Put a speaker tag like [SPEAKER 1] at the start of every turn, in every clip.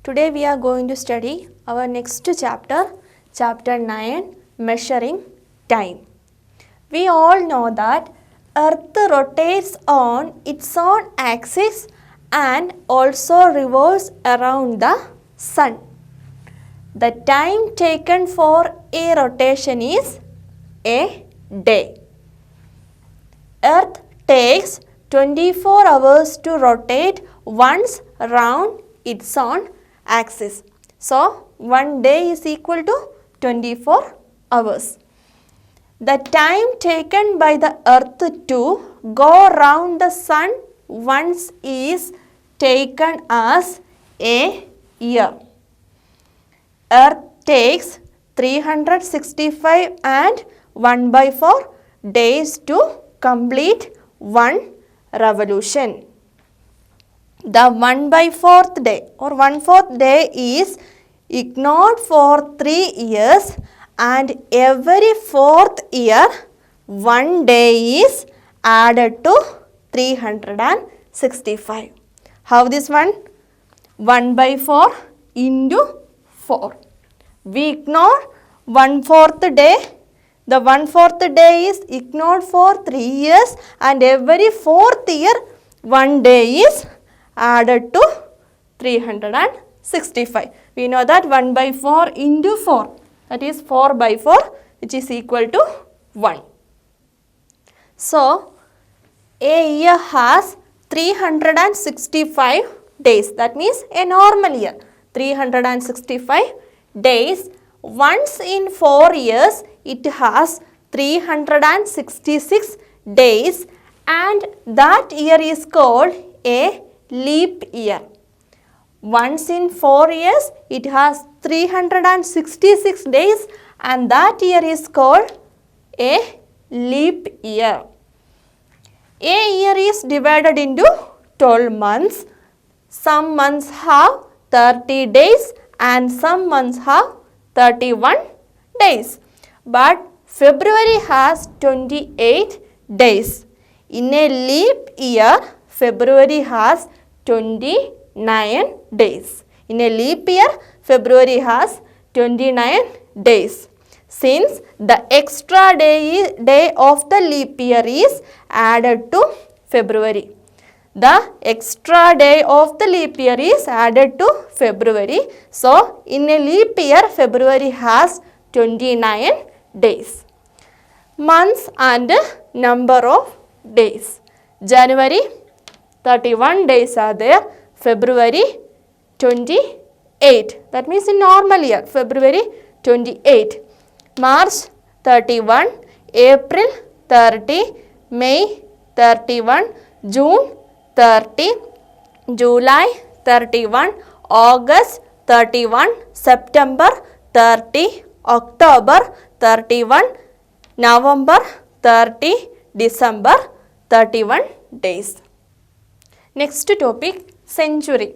[SPEAKER 1] Today we are going to study our next chapter, chapter 9, Measuring Time. We all know that Earth rotates on its own axis and also revolves around the Sun. The time taken for a rotation is a day. Earth takes 24 hours to rotate once round its own axis. So, 1 day is equal to 24 hours. The time taken by the Earth to go round the Sun once is taken as a year. Earth takes 365 and 1/4 days to complete one revolution. The 1/4 day or 1/4 day is ignored for 3 years, and every 4th year 1 day is added to 365. How this one? 1/4 into 4. We ignore 1/4 day. The 1/4 day is ignored for 3 years, and every 4th year 1 day is added to 365. We know that 1/4 into 4, that is 4/4, which is equal to 1. So, a year has 365 days. That means a normal year. 365 days. Once in 4 years, it has 366 days, and that year is called a leap year. Once in 4 years, it has 366 days, and that year is called a leap year. A year is divided into 12 months. Some months have 30 days and some months have 31 days. But February has 28 days. In a leap year, February has 29 days. In a leap year, February has 29 days. Since the extra day of the leap year is added to February. The extra day of the leap year is added to February. So, in a leap year, February has 29 days. Months and number of days. January, 31 days are there. February, 28. That means in normal year, February 28. March, 31. April, 30. May, 31. June, 30. July, 31. August, 31. September, 30. October, 31. November, 30. December, 31 days. Next topic, century.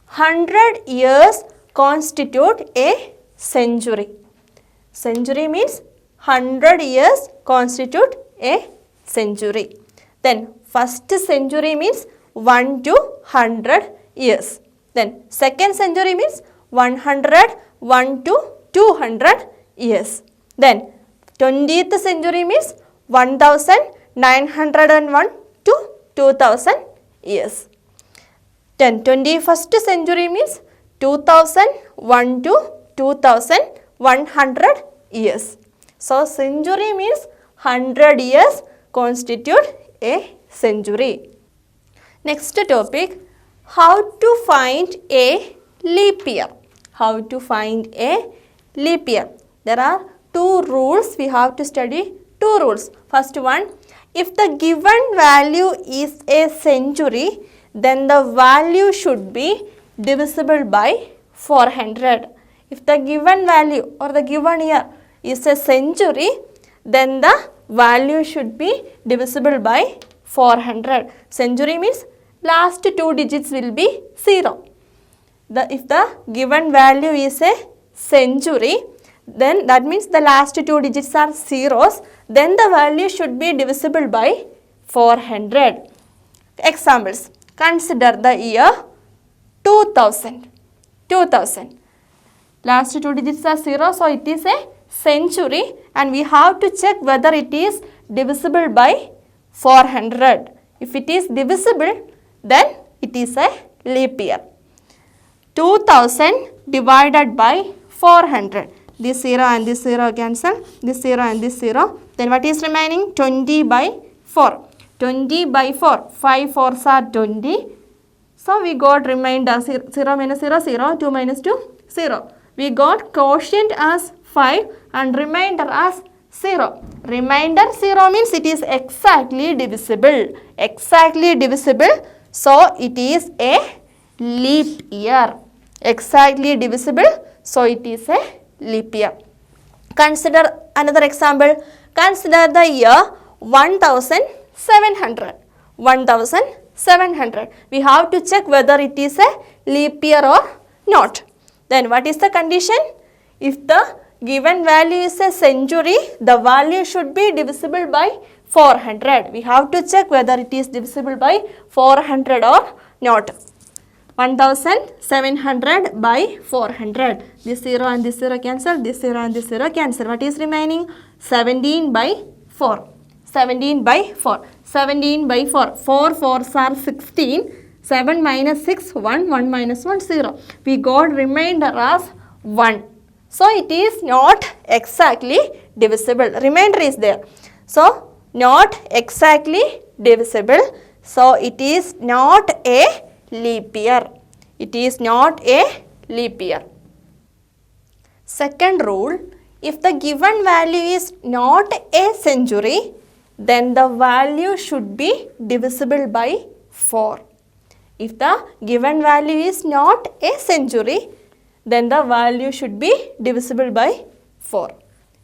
[SPEAKER 1] 100 years constitute a century. Century means 100 years constitute a century. Then first century means 1 to 100 years. Then second century means 100, 1 to 200 years. Then 20th century means 1901 to 2000 years. Then 21st century means 2001 to 2100 years. So, century means 100 years constitute a century. Next topic, how to find a leap year. How to find a leap year. There are 2 rules we have to study. 2 rules. First one, if the given value is a century, then the value should be divisible by 400. If the given value or the given year is a century, then the value should be divisible by 400. Century means last 2 digits will be 0. If the given value is a century, then that means the last 2 digits are zeros, then the value should be divisible by 400. Examples. Consider the year 2000. 2000. Last two digits are 0, so it is a century, and we have to check whether it is divisible by 400. If it is divisible, then it is a leap year. 2000 divided by 400. This 0 and this 0 cancel, this 0 and this 0. Then what is remaining? 20 by 4. 20 by 4. 5 4s are 20. So we got remainder 0 minus 0, 0, 2 minus 2, 0. We got quotient as 5 and remainder as 0. Remainder 0 means it is exactly divisible. Exactly divisible. So it is a leap year. Exactly divisible. So it is a leap year. Consider another example. Consider the year 1700. 1700. We have to check whether it is a leap year or not. Then what is the condition? If the given value is a century, the value should be divisible by 400. We have to check whether it is divisible by 400 or not. 1700 by 400. This 0 and this 0 cancel, this 0 and this 0 cancel. What is remaining? 17 by 4. 17 by 4. 17 by 4. 4 4s are 16. 7 minus 6, 1. 1 minus 1, 0. We got remainder as 1. So it is not exactly divisible. Remainder is there. So not exactly divisible. So it is not a leap year. It is not a leap year. Second rule, if the given value is not a century, then the value should be divisible by 4. If the given value is not a century, then the value should be divisible by 4.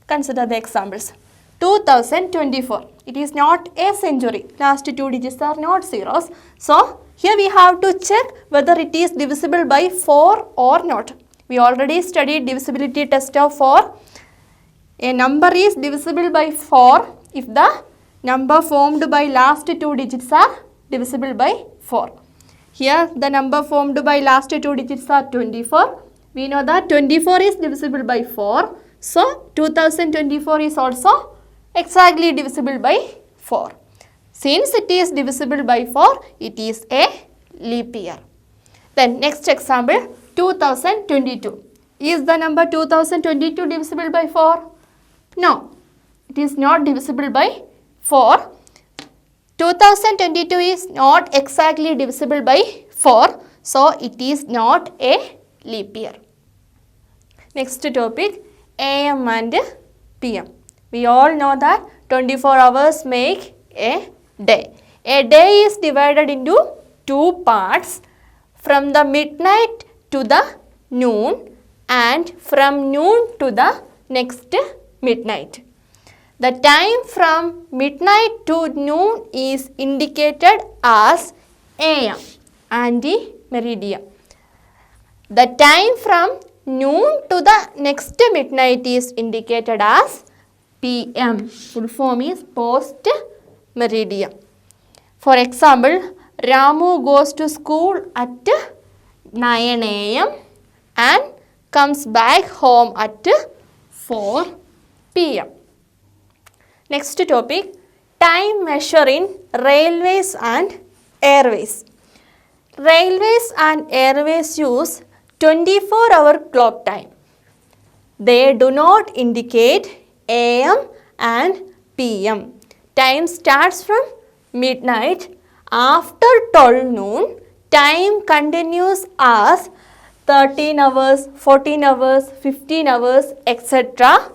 [SPEAKER 1] Consider the examples. 2024. It is not a century. Last two digits are not zeros. So, here we have to check whether it is divisible by 4 or not. We already studied divisibility test of 4. A number is divisible by 4 if the number formed by last two digits are divisible by 4. Here the number formed by last two digits are 24. We know that 24 is divisible by 4. So, 2024 is also exactly divisible by 4. Since it is divisible by 4, it is a leap year. Then next example, 2022. Is the number 2022 divisible by 4? No, it is not divisible by 4. 2022 is not exactly divisible by 4. So, it is not a leap year. Next topic, AM and PM. We all know that 24 hours make a day. A day is divided into two parts, from the midnight to the noon and from noon to the next midnight. The time from midnight to noon is indicated as AM, ante-meridian. The time from noon to the next midnight is indicated as PM. Full form is post-meridian. For example, Ramu goes to school at 9 AM and comes back home at 4 PM. Next topic, time measure in railways and airways. Railways and airways use 24-hour clock time. They do not indicate AM and PM. Time starts from midnight. After 12 noon, time continues as 13 hours, 14 hours, 15 hours, etc.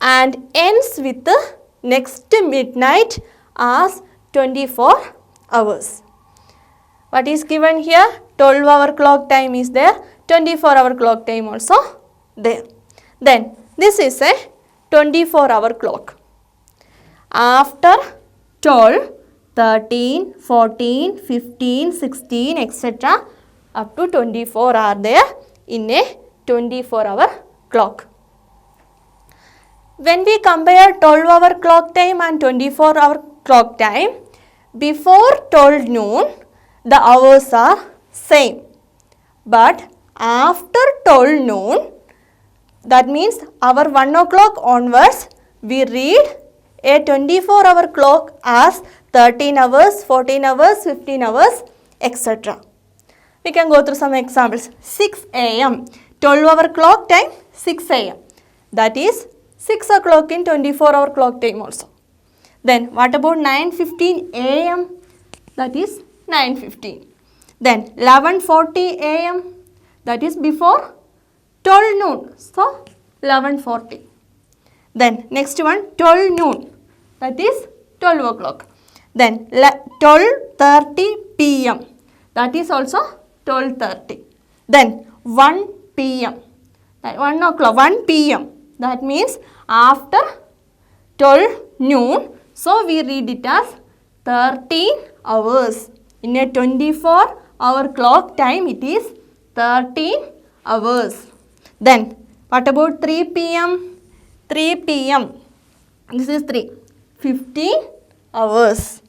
[SPEAKER 1] and ends with the next midnight as 24 hours. What is given here? 12-hour clock time is there, 24-hour clock time also there. Then this is a 24-hour clock. After 12, 13, 14, 15, 16, etc. up to 24 are there in a 24-hour clock. When we compare 12-hour clock time and 24-hour clock time, before 12 noon, the hours are same. But after 12 noon, that means our 1 o'clock onwards, we read a 24-hour clock as 13 hours, 14 hours, 15 hours, etc. We can go through some examples. 6 a.m. 12-hour clock time, 6 a.m. That is 6 o'clock in 24-hour clock time also. Then what about 9:15 a.m.? That is 9:15. Then 11:40 a.m. That is before 12 noon. So 11:40. Then next one 12 noon. That is 12 o'clock. Then 12:30 p.m. That is also 12:30. Then 1 p.m. 1 o'clock, 1 p.m. That means after 12 noon. So we read it as 13 hours. In a 24-hour clock time, it is 13 hours. Then what about 3 p.m.? 3 p.m. This is 3. 15 hours.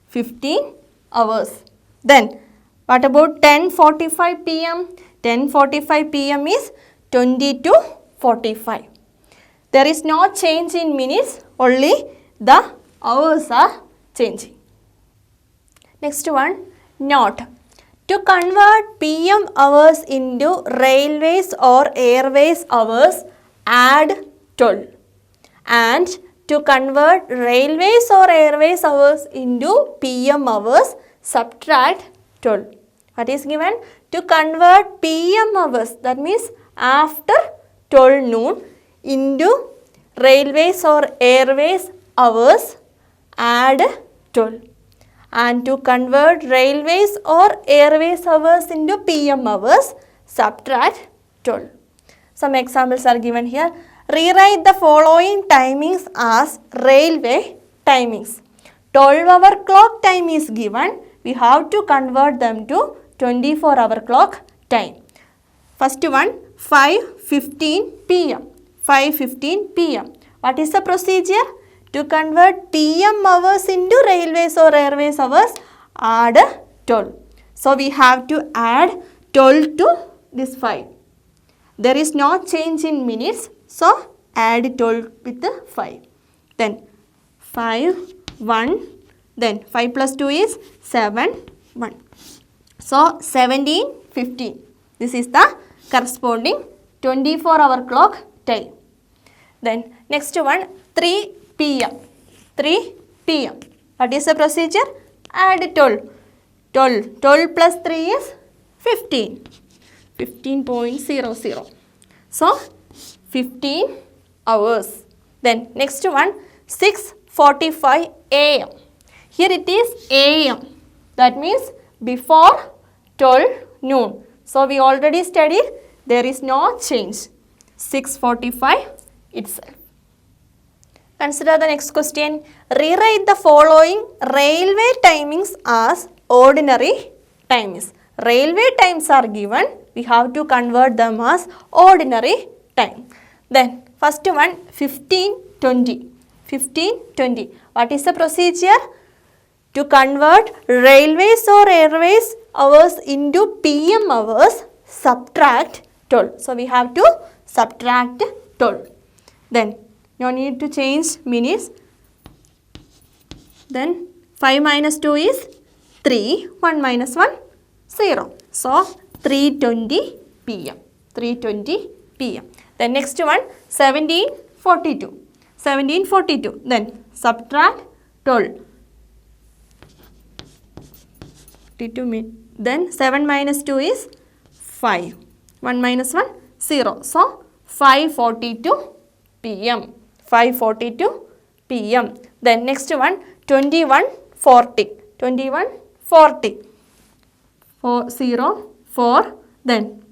[SPEAKER 1] 15 hours. Then what about 10:45 p.m.? 10:45 p.m. is 20 to 45. There is no change in minutes, only the hours are changing. Next one, note. To convert PM hours into railways or airways hours, add 12. And to convert railways or airways hours into PM hours, subtract 12. What is given? To convert PM hours, that means after 12 noon, into railways or airways hours, add 12. And to convert railways or airways hours into PM hours, subtract 12. Some examples are given here. Rewrite the following timings as railway timings. 12-hour clock time is given. We have to convert them to 24-hour clock time. First one, 5:15 p.m. 5:15 p.m. What is the procedure? To convert PM hours into railways or airways hours, add 12. So we have to add 12 to this 5. There is no change in minutes, so add 12 with the 5. Then 5, 1, then 5 plus 2 is 7, 1. So 17, 15. This is the corresponding 24-hour clock time. Then next one, 3 p.m. 3 p.m. What is the procedure? Add 12. 12 plus 3 is 15. 15.00. So 15 hours. Then next one, 6:45 a.m. Here it is a.m. That means before 12 noon. So we already studied, there is no change. 6:45 itself. Consider the next question. Rewrite the following railway timings as ordinary times. Railway times are given. We have to convert them as ordinary time. Then first one, 15:20. 15:20. What is the procedure? To convert railways or airways hours into PM hours, subtract 12. So we have to subtract 12. Then no need to change minutes. Then 5 minus 2 is 3. 1 minus 1, 0. So 3:20 p.m. 3:20 p.m. Then next one, 17:42. 17:42. Then subtract 12. 42 minutes. Then 7 minus 2 is 5. 1 minus 1, 0. So 5:42 p.m. 5:42 p.m. Then next one, 21:40. 21:40. 0, 4. Then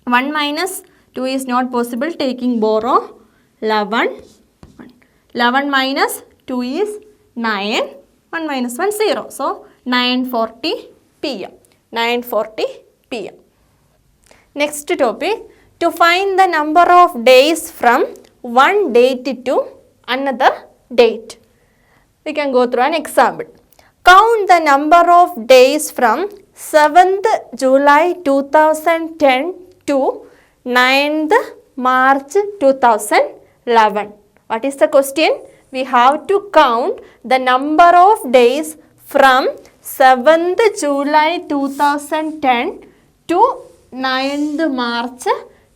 [SPEAKER 1] 1 minus 2 is not possible, taking borrow. 11. 11 minus 2 is 9. 1 minus 1, 0. So 9:40 p.m. 9:40 p.m. Next topic, to find the number of days from one date to another date. We can go through an example. Count the number of days from 7th July 2010 to 9th March 2011. What is the question? We have to count the number of days from 7th July 2010 to 9th March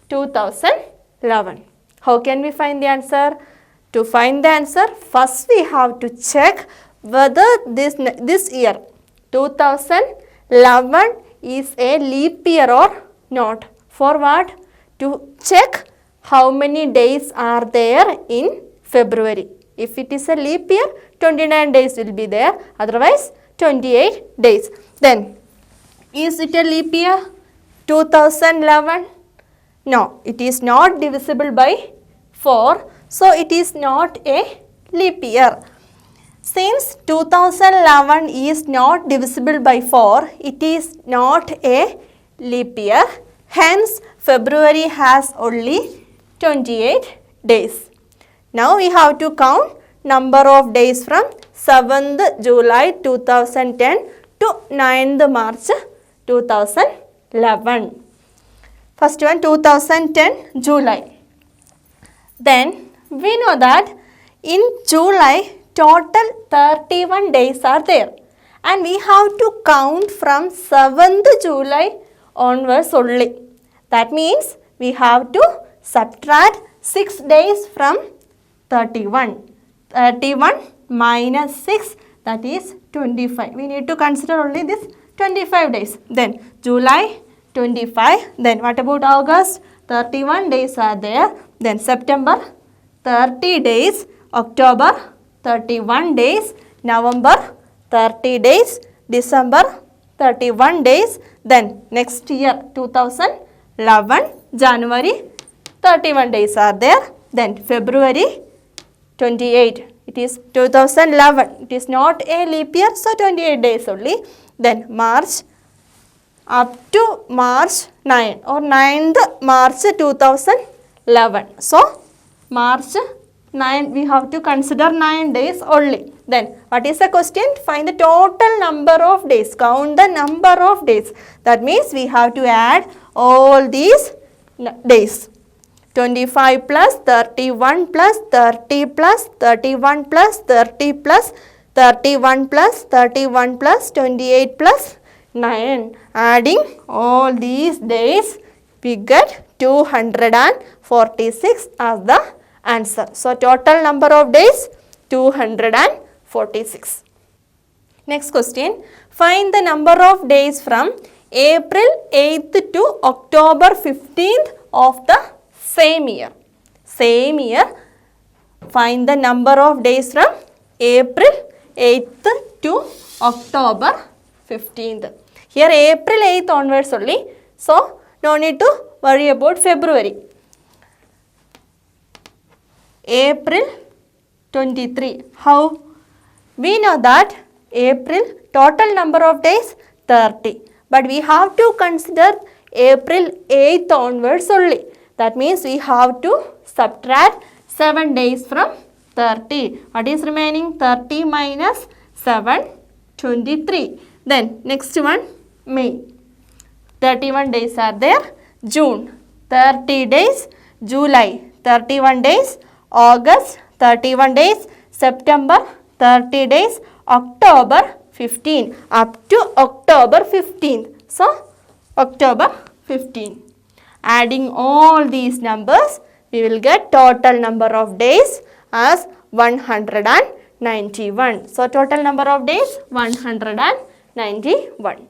[SPEAKER 1] 2011. How can we find the answer? To find the answer, first we have to check whether this year 2011 is a leap year or not. For what? To check how many days are there in February. If it is a leap year, 29 days will be there, otherwise 28 days. Then, is it a leap year 2011? No, it is not divisible by 4, so it is not a leap year. Since 2011 is not divisible by 4, it is not a leap year. Hence, February has only 28 days. Now, we have to count number of days from 7th July 2010 to 9th March 2011. First one, 2010 July. Then, we know that in July, total 31 days are there. And we have to count from 7th July onwards only. That means we have to subtract 6 days from 31. 31 minus 6, that is 25. We need to consider only this 25 days. Then July 25. Then what about August? 31 days are there. Then September 30 days. October 31 days. November 30 days. December 31 days. Then next year 2011 January 31 days are there. Then February 28. It is 2011. It is not a leap year, so 28 days only. Then March up to March 9 or 9th March 2011. So March 9, we have to consider 9 days only. Then what is the question? Find the total number of days. Count the number of days. That means we have to add all these days. 25 plus 31 plus 30 plus 31 plus 30 plus 31 plus 31 plus 28 plus 9. Adding all these days, we get 246 as the answer. So, total number of days 246. Next question. Find the number of days from April 8th to October 15th of the same year. Same year. Find the number of days from April 8th to October 15th. Here April 8th onwards only. So, no need to worry about February. April 23. How? We know that April total number of days 30. But we have to consider April 8th onwards only. That means we have to subtract 7 days from 30. What is remaining? 30 minus 7, 23. Then next one, May. 31 days are there. June, 30 days. July, 31 days. August, 31 days. September, 30 days. October, 15. Up to October 15th. So, October 15. Adding all these numbers, we will get total number of days as 191. So, total number of days 191.